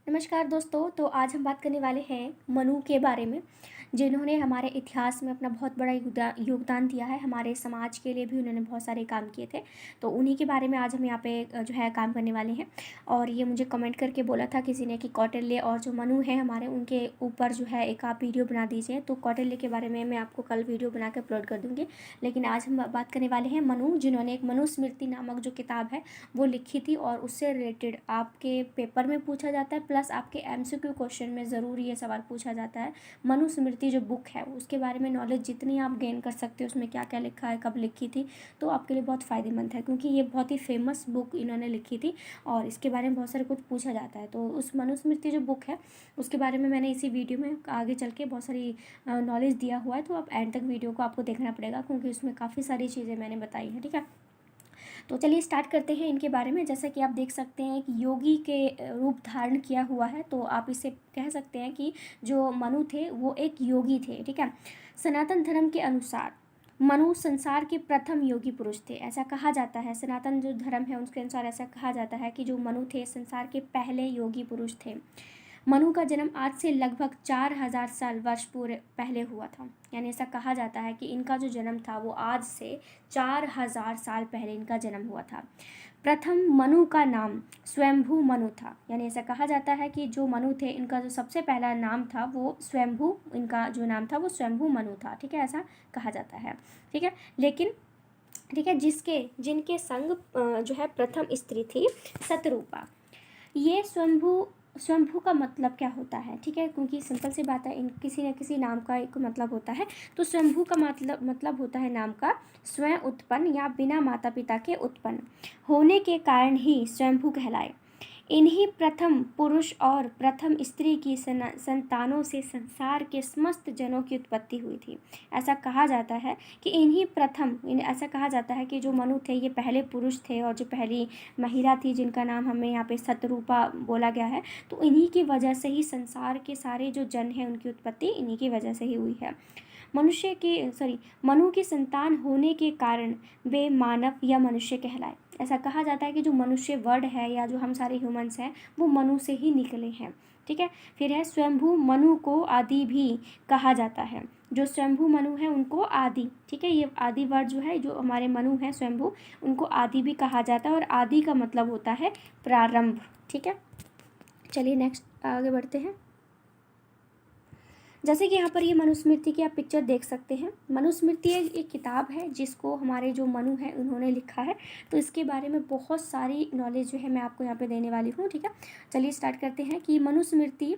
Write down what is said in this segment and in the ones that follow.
नमस्कार दोस्तों। तो आज हम बात करने वाले हैं मनु के बारे में, जिन्होंने हमारे इतिहास में अपना बहुत बड़ा योगदान दिया है। हमारे समाज के लिए भी उन्होंने बहुत सारे काम किए थे। तो उन्हीं के बारे में आज हम यहाँ पे जो है काम करने वाले हैं। और ये मुझे कमेंट करके बोला था किसी ने कि कौटिल्य और जो मनु हैं हमारे, उनके ऊपर जो है एक आप वीडियो बना दीजिए। तो कौटिल्य के बारे में मैं आपको कल वीडियो बना के अपलोड कर दूँगी। लेकिन आज हम बात करने वाले हैं मनु, जिन्होंने एक मनुस्मृति नामक जो किताब है वो लिखी थी। और उससे रिलेटेड आपके पेपर में पूछा जाता है, प्लस आपके एमसीक्यू क्वेश्चन में ज़रूर ये सवाल पूछा जाता है। मनुस्मृति जो बुक है उसके बारे में नॉलेज जितनी आप गेन कर सकते हो, उसमें क्या क्या लिखा है, कब लिखी थी, तो आपके लिए बहुत फ़ायदेमंद है, क्योंकि ये बहुत ही फेमस बुक इन्होंने लिखी थी और इसके बारे में बहुत सारे कुछ पूछा जाता है। तो उस मनुस्मृति जो बुक है उसके बारे में मैंने इसी वीडियो में आगे चल के बहुत सारी नॉलेज दिया हुआ है। तो आप एंड तक वीडियो को आपको देखना पड़ेगा, क्योंकि उसमें काफ़ी सारी चीज़ें मैंने बताई हैं। ठीक है, तो चलिए स्टार्ट करते हैं इनके बारे में। जैसा कि आप देख सकते हैं कि योगी के रूप धारण किया हुआ है, तो आप इसे कह सकते हैं कि जो मनु थे वो एक योगी थे। ठीक है, सनातन धर्म के अनुसार मनु संसार के प्रथम योगी पुरुष थे, ऐसा कहा जाता है। सनातन जो धर्म है उसके अनुसार ऐसा कहा जाता है कि जो मनु थे संसार के पहले योगी पुरुष थे। मनु का जन्म आज से लगभग 4000 साल वर्ष पूरे पहले हुआ था। यानी ऐसा कहा जाता है कि इनका जो जन्म था वो आज से 4000 साल पहले इनका जन्म हुआ था। प्रथम मनु का नाम स्वयंभू मनु था। यानी ऐसा कहा जाता है कि जो मनु थे इनका जो सबसे पहला नाम था वो स्वयंभू, इनका जो नाम था वो स्वयंभू मनु था। ठीक है, ऐसा कहा जाता है। ठीक है, लेकिन ठीक है, जिनके संग जो है प्रथम स्त्री थी सतरूपा। ये स्वयंभू स्वयंभू का मतलब क्या होता है? ठीक है, क्योंकि सिंपल सी बात है, इन किसी न किसी नाम का एक मतलब होता है। तो स्वयंभू का मतलब होता है नाम का स्वयं उत्पन्न या बिना माता पिता के उत्पन्न होने के कारण ही स्वयंभू कहलाए। इन्हीं प्रथम पुरुष और प्रथम स्त्री की संतानों से संसार के समस्त जनों की उत्पत्ति हुई थी। ऐसा कहा जाता है कि ऐसा कहा जाता है कि जो मनु थे ये पहले पुरुष थे, और जो पहली महिला थी जिनका नाम हमें यहाँ पे सतरूपा बोला गया है, तो इन्हीं की वजह से ही संसार के सारे जो जन हैं उनकी उत्पत्ति इन्हीं की वजह से ही हुई है। मनु की संतान होने के कारण वे मानव या मनुष्य कहलाए। ऐसा कहा जाता है कि जो मनुष्य वर्ड है या जो हम सारे ह्यूमंस हैं वो मनु से ही निकले हैं। ठीक है, फिर है स्वयंभू मनु को आदि भी कहा जाता है। जो स्वयंभू मनु है उनको आदि, ठीक है, ये आदि वर्ड जो है, जो हमारे मनु हैं स्वयंभू, उनको आदि भी कहा जाता है। और आदि का मतलब होता है प्रारंभ। ठीक है, चलिए नेक्स्ट आगे बढ़ते हैं। जैसे कि यहाँ पर ये मनुस्मृति की आप पिक्चर देख सकते हैं। मनुस्मृति एक किताब है जिसको हमारे जो मनु हैं उन्होंने लिखा है। तो इसके बारे में बहुत सारी नॉलेज जो है मैं आपको यहाँ पे देने वाली हूँ। ठीक है, चलिए स्टार्ट करते हैं कि मनुस्मृति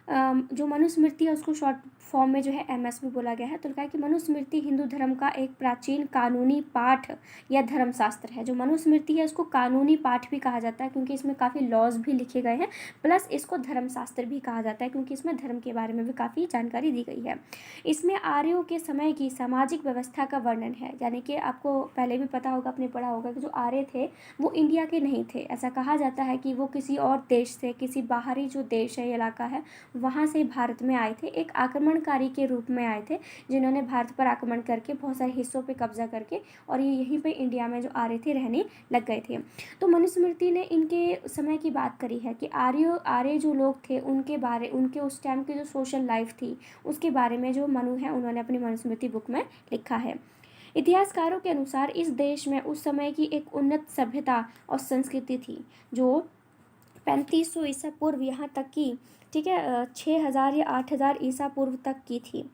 जो मनुस्मृति है उसको शॉर्ट फॉर्म में जो है एमएस भी बोला गया है। तो लिखा है कि मनुस्मृति हिंदू धर्म का एक प्राचीन कानूनी पाठ या धर्मशास्त्र है। जो मनुस्मृति है उसको कानूनी पाठ भी कहा जाता है, क्योंकि इसमें काफ़ी लॉज भी लिखे गए हैं, प्लस इसको धर्मशास्त्र भी कहा जाता है, क्योंकि इसमें धर्म के बारे में भी काफ़ी जानकारी दी गई है। इसमें आर्यों के समय की सामाजिक व्यवस्था का वर्णन है। यानी कि आपको पहले भी पता होगा, आपने पढ़ा होगा कि जो आर्य थे वो इंडिया के नहीं थे। ऐसा कहा जाता है कि वो किसी और देश से, किसी बाहरी जो देश है, इलाका है, वहाँ से भारत में आए थे। एक आक्रमणकारी के रूप में आए थे, जिन्होंने भारत पर आक्रमण करके बहुत सारे हिस्सों पे कब्जा करके और ये यहीं पे इंडिया में जो आर्य थे रहने लग गए थे। तो मनुस्मृति ने इनके समय की बात करी है कि आर्य जो लोग थे उनके उस टाइम की जो सोशल लाइफ थी उसके बारे में जो मनु है उन्होंने अपनी मनुस्मृति बुक में लिखा है। इतिहासकारों के अनुसार इस देश में उस समय की एक उन्नत सभ्यता और संस्कृति थी, जो 3500 ईसा पूर्व यहाँ तक की, ठीक है, 6000 या 8000 ईसा पूर्व तक की थी।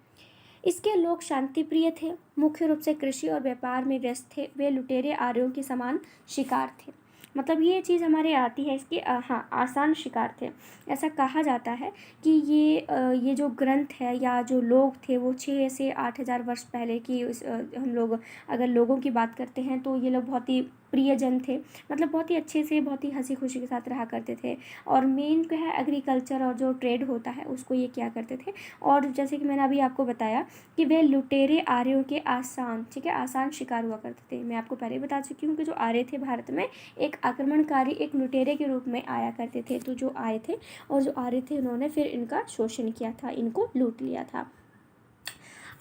इसके लोग शांति प्रिय थे, मुख्य रूप से कृषि और व्यापार में व्यस्त थे। वे लुटेरे आर्यों के समान शिकार थे। मतलब ये चीज़ हमारे आती है इसकी, हाँ, आसान शिकार थे। ऐसा कहा जाता है कि ये जो ग्रंथ है या जो लोग थे वो 6 से 8000 वर्ष पहले की हम लोग अगर लोगों की बात करते हैं तो ये लोग बहुत ही प्रियजन थे। मतलब बहुत ही अच्छे से, बहुत ही हंसी खुशी के साथ रहा करते थे। और मेन जो है एग्रीकल्चर और जो ट्रेड होता है उसको ये क्या करते थे। और जैसे कि मैंने अभी आपको बताया कि वे लुटेरे आर्यों के ठीक है, आसान शिकार हुआ करते थे। मैं आपको पहले ही बता चुकी हूँ कि जो आर्य थे भारत में एक आक्रमणकारी, एक लुटेरे के रूप में आया करते थे। तो जो आए थे और जो आर्य थे उन्होंने फिर इनका शोषण किया था, इनको लूट लिया था।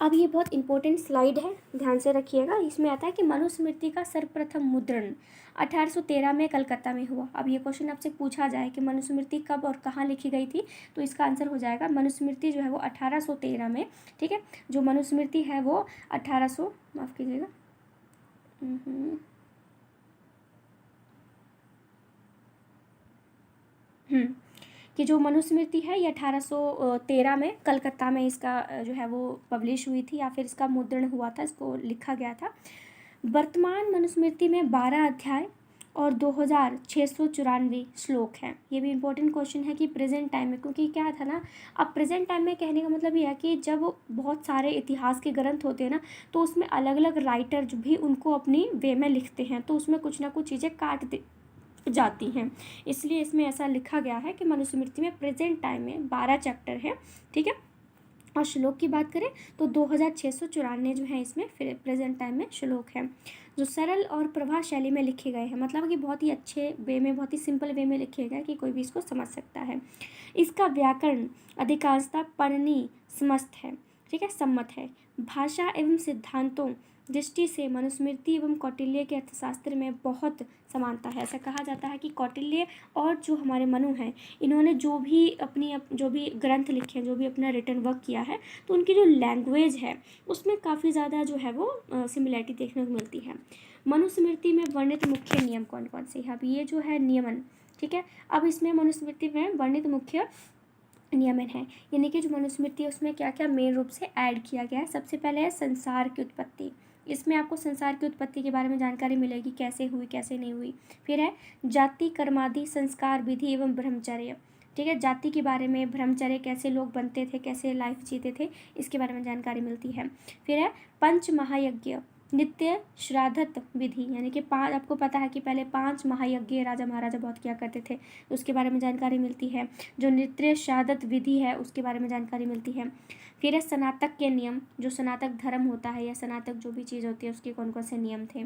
अब ये बहुत इंपॉर्टेंट स्लाइड है, ध्यान से रखिएगा। इसमें आता है कि मनुस्मृति का सर्वप्रथम मुद्रण 1813 में कलकत्ता में हुआ। अब ये क्वेश्चन आपसे पूछा जाए कि मनुस्मृति कब और कहाँ लिखी गई थी, तो इसका आंसर हो जाएगा मनुस्मृति जो है वो 1813 में, ठीक है। जो मनुस्मृति है वो 1800, माफ़ कीजिएगा, कि जो मनुस्मृति है ये 1813 में कलकत्ता में इसका जो है वो पब्लिश हुई थी, या फिर इसका मुद्रण हुआ था, इसको लिखा गया था। वर्तमान मनुस्मृति में 12 अध्याय और 2694 श्लोक हैं। ये भी इम्पोर्टेंट क्वेश्चन है कि प्रेजेंट टाइम में, क्योंकि क्या था ना, अब प्रेजेंट टाइम में कहने का मतलब ये है कि जब बहुत सारे इतिहास के ग्रंथ होते हैं ना, तो उसमें अलग अलग राइटर जो भी उनको अपनी वे में लिखते हैं, तो उसमें कुछ ना कुछ चीज़ें काट दे जाती हैं, इसलिए इसमें ऐसा लिखा गया है कि मनुस्मृति में प्रेजेंट टाइम में 12 चैप्टर हैं, ठीक है। और श्लोक की बात करें तो 2694 जो है इसमें फिर प्रेजेंट टाइम में श्लोक हैं, जो सरल और प्रभा शैली में लिखे गए हैं, मतलब कि बहुत ही अच्छे वे में, बहुत ही सिंपल वे में लिखे गए कि कोई भी इसको समझ सकता है। इसका व्याकरण अधिकांशतः पढ़नी समस्त है, ठीक है, सम्मत है। भाषा एवं सिद्धांतों दृष्टि से मनुस्मृति एवं कौटिल्य के अर्थशास्त्र में बहुत समानता है। ऐसा कहा जाता है कि कौटिल्य और जो हमारे मनु हैं, इन्होंने जो भी जो भी ग्रंथ लिखे हैं, जो भी अपना रिटर्न वर्क किया है, तो उनकी जो लैंग्वेज है उसमें काफ़ी ज़्यादा जो है वो सिमिलैरिटी देखने को मिलती है। मनुस्मृति में वर्णित मुख्य नियम कौन कौन से हैं? अब ये जो है नियमन, ठीक है। अब इसमें मनुस्मृति में वर्णित मुख्य नियमन है, यानी कि जो मनुस्मृति है उसमें क्या क्या मेन रूप से ऐड किया गया है। सबसे पहले है संसार की उत्पत्ति। इसमें आपको संसार की उत्पत्ति के बारे में जानकारी मिलेगी, कैसे हुई कैसे नहीं हुई। फिर है जाति कर्मादि संस्कार विधि एवं ब्रह्मचर्य, ठीक है, जाति के बारे में, ब्रह्मचर्य कैसे लोग बनते थे, कैसे लाइफ जीते थे, इसके बारे में जानकारी मिलती है। फिर है पंच महायज्ञ, नित्य श्राद्धत विधि, यानी कि 5, आपको पता है कि पहले 5 महायज्ञ राजा महाराजा बहुत किया करते थे, उसके बारे में जानकारी मिलती है। जो नित्य श्राद्धत विधि है उसके बारे में जानकारी मिलती है। फिर है स्नातक के नियम, जो स्नातक धर्म होता है या स्नातक जो भी चीज़ होती है उसके कौन कौन से नियम थे।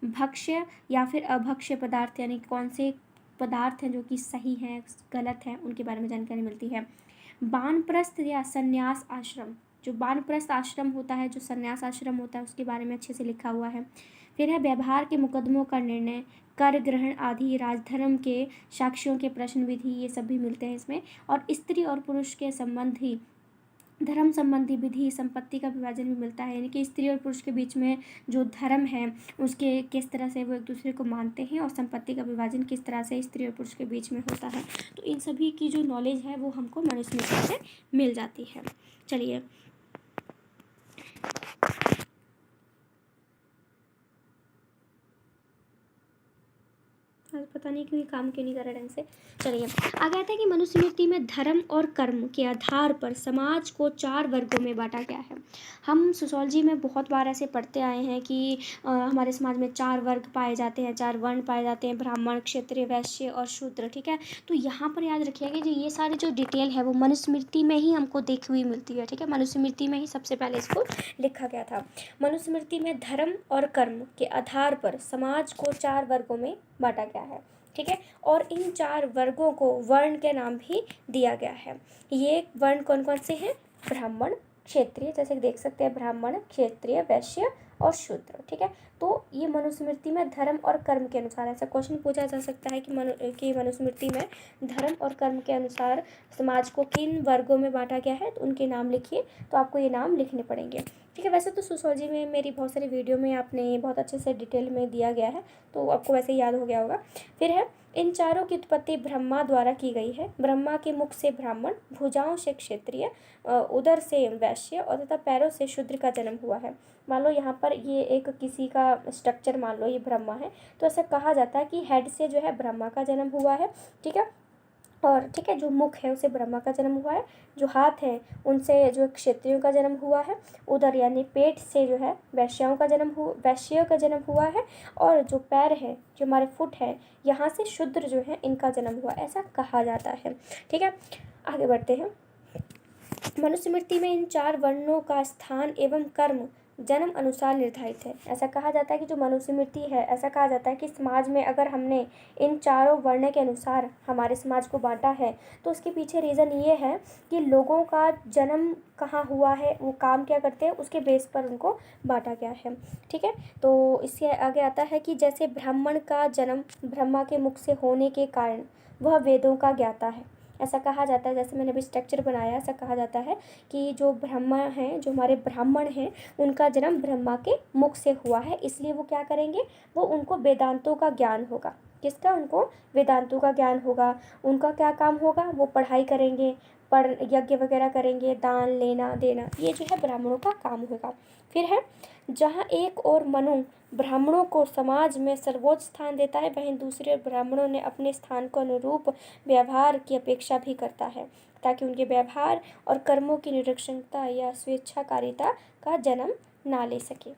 भक्ष्य या फिर अभक्ष्य पदार्थ, यानी कौन से पदार्थ हैं जो कि सही हैं गलत हैं, उनके बारे में जानकारी मिलती है। वानप्रस्थ या संन्यास आश्रम, जो वानप्रस्थ आश्रम होता है, जो संन्यास आश्रम होता है, उसके बारे में अच्छे से लिखा हुआ है। फिर है व्यवहार के मुकदमों का निर्णय, कर ग्रहण आदि, राजधर्म के साक्ष्यों के प्रश्न विधि, ये सब भी मिलते हैं इसमें। और स्त्री और पुरुष के संबंधी धर्म संबंधी विधि, संपत्ति का विभाजन भी मिलता है, यानी कि स्त्री और पुरुष के बीच में जो धर्म है उसके किस तरह से वो एक दूसरे को मानते हैं, और संपत्ति का विभाजन किस तरह से स्त्री और पुरुष के बीच में होता है। तो इन सभी की जो नॉलेज है वो हमको मनुस्मृति से मिल जाती है। चलिए, पता नहीं क्यों काम क्यों नहीं कर रहा ढंग से। चलिए आगे आता है कि मनुस्मृति में धर्म और कर्म के आधार पर समाज को 4 वर्गों में बांटा गया है। हम सोशियोलॉजी में बहुत बार ऐसे पढ़ते आए हैं कि हमारे समाज में 4 वर्ग पाए जाते हैं, 4 वर्ण पाए जाते हैं, ब्राह्मण, क्षत्रिय, वैश्य और शूद्र, ठीक है। तो यहाँ पर याद रखिएगा कि ये सारी जो डिटेल है वो मनुस्मृति में ही हमको देखी हुई मिलती है, ठीक है। मनुस्मृति में ही सबसे पहले इसको लिखा गया था। मनुस्मृति में धर्म और कर्म के आधार पर समाज को 4 वर्गों में बांटा गया है, ठीक है। और इन 4 वर्गों को वर्ण के नाम भी दिया गया है। ये वर्ण कौन कौन से हैं? ब्राह्मण, क्षत्रिय, जैसे देख सकते हैं ब्राह्मण, क्षत्रिय, वैश्य और शूद्र, ठीक है। तो ये मनुस्मृति में धर्म और कर्म के अनुसार, ऐसा क्वेश्चन पूछा जा सकता है कि मनुस्मृति में धर्म और कर्म के अनुसार समाज को किन वर्गों में बांटा गया है, तो उनके नाम लिखिए। तो आपको ये नाम लिखने पड़ेंगे, ठीक है। वैसे तो सोशियोलॉजी में मेरी बहुत सारी वीडियो में आपने बहुत अच्छे से डिटेल में दिया गया है, तो आपको वैसे याद हो गया होगा। फिर है इन चारों की उत्पत्ति ब्रह्मा द्वारा की गई है। ब्रह्मा के मुख से ब्राह्मण, भुजाओं से क्षत्रिय, उदर से वैश्य और तथा पैरों से शूद्र का जन्म हुआ है। मान लो यहाँ पर ये एक किसी का स्ट्रक्चर, मान लो ये ब्रह्मा है, तो ऐसा कहा जाता है कि हेड से जो है ब्रह्मा का जन्म हुआ है, ठीक है। और ठीक है, जो मुख है उसे ब्रह्मा का जन्म हुआ है, जो हाथ है उनसे जो क्षत्रियों का जन्म हुआ है, उदर यानी पेट से जो है वैश्यों का जन्म हुआ है, और जो पैर है, जो हमारे फुट है, यहाँ से शूद्र जो है इनका जन्म हुआ, ऐसा कहा जाता है, ठीक है। आगे बढ़ते हैं। मनुस्मृति में इन 4 वर्णों का स्थान एवं कर्म जन्म अनुसार निर्धारित है। ऐसा कहा जाता है कि जो मनुस्मृति है, ऐसा कहा जाता है कि समाज में अगर हमने इन चारों वर्ण के अनुसार हमारे समाज को बांटा है तो उसके पीछे रीज़न ये है कि लोगों का जन्म कहाँ हुआ है, वो काम क्या करते हैं, उसके बेस पर उनको बांटा गया है। ठीक है, तो इससे आगे आता है कि जैसे ब्राह्मण का जन्म ब्रह्मा के मुख से होने के कारण वह वेदों का ज्ञाता है। ऐसा कहा जाता है, जैसे मैंने अभी स्ट्रक्चर बनाया, ऐसा कहा जाता है कि जो ब्रह्मा हैं, जो हमारे ब्राह्मण हैं, उनका जन्म ब्रह्मा के मुख से हुआ है, इसलिए वो क्या करेंगे, वो उनको वेदांतों का ज्ञान होगा। किसका? उनको वेदांतों का ज्ञान होगा। उनका क्या काम होगा? वो पढ़ाई करेंगे, यज्ञ वगैरह करेंगे, दान लेना देना, ये जो है ब्राह्मणों का काम होगा। फिर है, जहाँ एक और मनु ब्राह्मणों को समाज में सर्वोच्च स्थान देता है, वहीं दूसरे ब्राह्मणों ने अपने स्थान को अनुरूप व्यवहार की अपेक्षा भी करता है, ताकि उनके व्यवहार और कर्मों की निरक्षणता या स्वेच्छाकारिता का जन्म ना ले सके।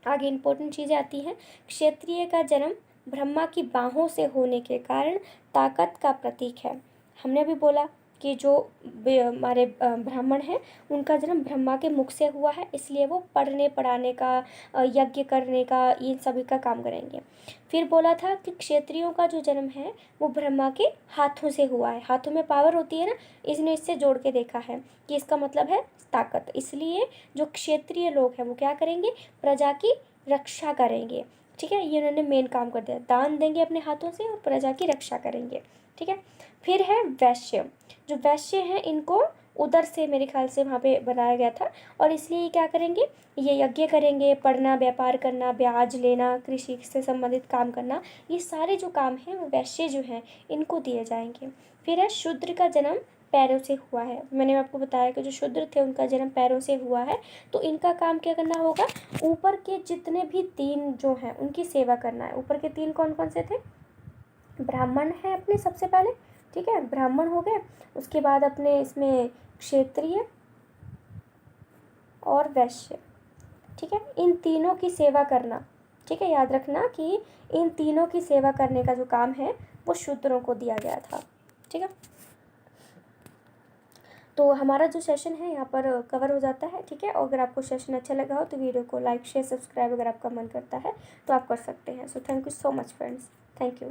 आगे इंपॉर्टेंट चीज़ें आती हैं। क्षत्रिय का जन्म ब्रह्मा की बाहों से होने के कारण ताकत का प्रतीक है। हमने भी बोला कि जो हमारे ब्राह्मण हैं, उनका जन्म ब्रह्मा के मुख से हुआ है, इसलिए वो पढ़ने पढ़ाने का, यज्ञ करने का, इन सभी का काम करेंगे। फिर बोला था कि क्षत्रियों का जो जन्म है वो ब्रह्मा के हाथों से हुआ है। हाथों में पावर होती है ना, इसने इससे जोड़ के देखा है कि इसका मतलब है ताकत, इसलिए जो क्षत्रिय लोग हैं वो क्या करेंगे, प्रजा की रक्षा करेंगे। ठीक है, ये उन्होंने मेन काम कर दिया, दान देंगे अपने हाथों से और प्रजा की रक्षा करेंगे। ठीक है, फिर है वैश्य। जो वैश्य हैं इनको उधर से मेरे ख्याल से वहाँ पे बनाया गया था, और इसलिए ये क्या करेंगे, ये यज्ञ करेंगे, पढ़ना, व्यापार करना, ब्याज लेना, कृषि से संबंधित काम करना, ये सारे जो काम हैं वो वैश्य जो हैं इनको दिए जाएंगे। फिर है शूद्र का जन्म पैरों से हुआ है। मैंने आपको बताया कि जो शूद्र थे उनका जन्म पैरों से हुआ है, तो इनका काम क्या करना होगा, ऊपर के जितने भी 3 जो हैं उनकी सेवा करना है। ऊपर के 3 कौन कौन से थे? ब्राह्मण है अपने सबसे पहले, ठीक है, ब्राह्मण हो गए, उसके बाद अपने इसमें क्षत्रिय और वैश्य। ठीक है, इन तीनों की सेवा करना। ठीक है, याद रखना कि इन तीनों की सेवा करने का जो काम है वो शूद्रों को दिया गया था। ठीक है, तो हमारा जो सेशन है यहाँ पर कवर हो जाता है। ठीक है, और अगर आपको सेशन अच्छा लगा हो तो वीडियो को लाइक शेयर सब्सक्राइब अगर आपका मन करता है तो आप कर सकते हैं। So thank you so much friends, thank you.